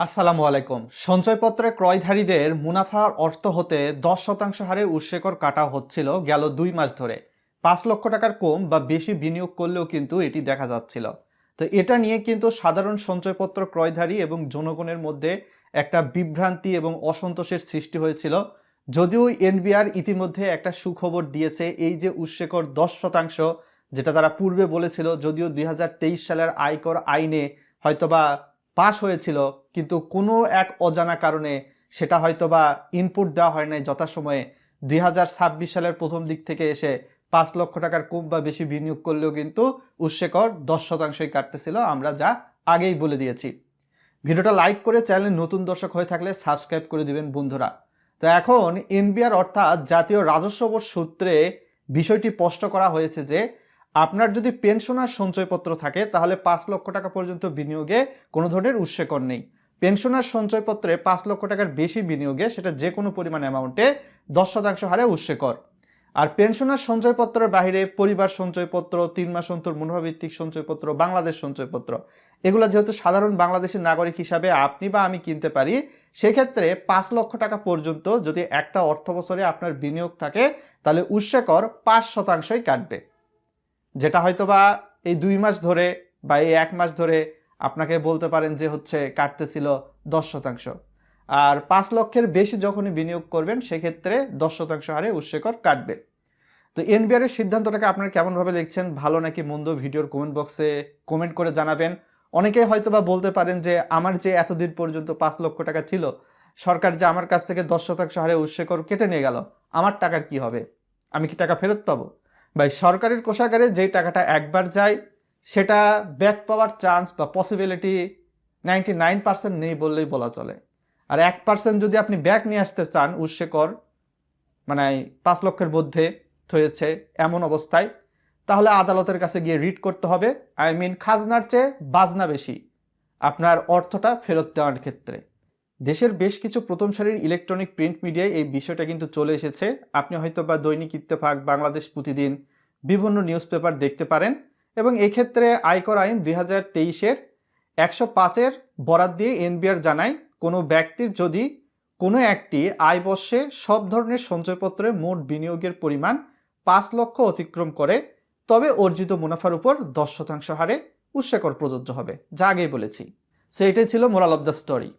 আসসালামু আলাইকুম। সঞ্চয়পত্রে ক্রয়ধারীদের মুনাফার অর্থ হতে 10% হারে উৎসেকর কাটা হচ্ছিল গেল 2 মাস ধরে। 5 লক্ষ টাকার কম বা বেশি বিনিয়োগ করলেও কিন্তু এটি দেখা যাচ্ছিল। তো এটা নিয়ে কিন্তু সাধারণ সঞ্চয়পত্র ক্রয়ধারী এবং জনগণের মধ্যে একটা বিভ্রান্তি এবং অসন্তোষের সৃষ্টি হয়েছিল। যদিও এনবিআর ইতিমধ্যে একটা সুখবর দিয়েছে, এই যে উৎসেকর 10% যেটা তারা পূর্বে বলেছিল, যদিও 2023 সালের আয়কর আইনে হয়তোবা পাশ হয়েছিল, কিন্তু কোনো এক অজানা কারণে সেটা হয়তোবা ইনপুট দেওয়া হয় নাই যথাসময়ে। 2026 সালের প্রথম দিক থেকে এসে 5 লক্ষ টাকার কম বা বেশি বিনিয়োগ করলেও কিন্তু উৎসেকর 10%ই কাটতেছিল, আমরা যা আগেই বলে দিয়েছি। ভিডিওটা লাইক করে চ্যানেলে নতুন দর্শক হয়ে থাকলে সাবস্ক্রাইব করে দিবেন বন্ধুরা। তো এখন এনবিআর অর্থাৎ জাতীয় রাজস্ব বোর্ড সূত্রে বিষয়টি স্পষ্ট করা হয়েছে যে আপনার যদি পেনশনার সঞ্চয়পত্র থাকে তাহলে 5 লক্ষ টাকা পর্যন্ত বিনিয়োগে কোনো ধরনের উৎসেকর নেই। পেনশনার সঞ্চয়পত্রে 5 লক্ষ টাকার বেশি বিনিয়োগে সেটা যে কোনো পরিমাণ অ্যামাউন্টে 10% হারে উৎসেকর। আর পেনশনার সঞ্চয়পত্রের বাইরে পরিবার সঞ্চয়পত্র, 3 মাস অন্তর মুনাফাভিত্তিক সঞ্চয়পত্র, বাংলাদেশ সঞ্চয়পত্র, এগুলো যেহেতু সাধারণ বাংলাদেশি নাগরিক হিসাবে আপনি বা আমি কিনতে পারি, সেক্ষেত্রে 5 লক্ষ টাকা পর্যন্ত যদি একটা অর্থ বছরে আপনার বিনিয়োগ থাকে তাহলে উৎসেকর 5%ই কাটবে। যেটা হয়তোবা এই 2 মাস ধরে বা এই 1 মাস ধরে আপনাকে বলতে পারেন যে হচ্ছে কাটতেছিল 10%। আর 5 লক্ষের বেশি যখনই বিনিয়োগ করবেন সেক্ষেত্রে 10% হারে উৎসেকর কাটবে। তো এনবিআর এর সিদ্ধান্তটাকে আপনারা কেমনভাবে দেখছেন, ভালো নাকি মন্দ, ভিডিওর কমেন্ট বক্সে কমেন্ট করে জানাবেন। অনেকেই হয়তোবা বলতে পারেন যে আমার যে এতদিন পর্যন্ত 5 লক্ষ টাকা ছিল, সরকার যে আমার কাছ থেকে 10% হারে উৎসেকর কেটে নিয়ে গেল, আমার টাকার কি হবে? আমি কি টাকা ফেরত পাবো? ভাই, সরকারের কোষাগারে যেই টাকাটা একবার যায় সেটা ব্যাক পাওয়ার চান্স বা পসিবিলিটি 99% নেই বললেই বলা চলে। আর 1% যদি আপনি ব্যাক নিয়ে আসতে চান উৎসেকর, মানে 5 লক্ষের মধ্যে হয়েছে এমন অবস্থায়, তাহলে আদালতের কাছে গিয়ে রিট করতে হবে। খাজনার চেয়ে বাজনা বেশি আপনার অর্থটা ফেরত দেওয়ার ক্ষেত্রে। দেশের বেশ কিছু প্রথম সারির ইলেকট্রনিক প্রিন্ট মিডিয়ায় এই বিষয়টা কিন্তু চলে এসেছে। আপনি হয়তো বা দৈনিক ইত্তেফাক, বাংলাদেশ প্রতিদিন, বিভিন্ন নিউজ পেপার দেখতে পারেন। এবং এক্ষেত্রে আয়কর আইন 2023-এর 105-এর বরাত দিয়ে এনবিআর জানায়, কোনো ব্যক্তির যদি কোনো একটি আয় বর্ষে সব ধরনের সঞ্চয়পত্রে মোট বিনিয়োগের পরিমাণ 5 লক্ষ অতিক্রম করে, তবে অর্জিত মুনাফার উপর 10% হারে উৎসেকর প্রযোজ্য হবে, যা আগেই বলেছি। সো এটাই ছিল মোরাল অফ দ্য স্টোরি।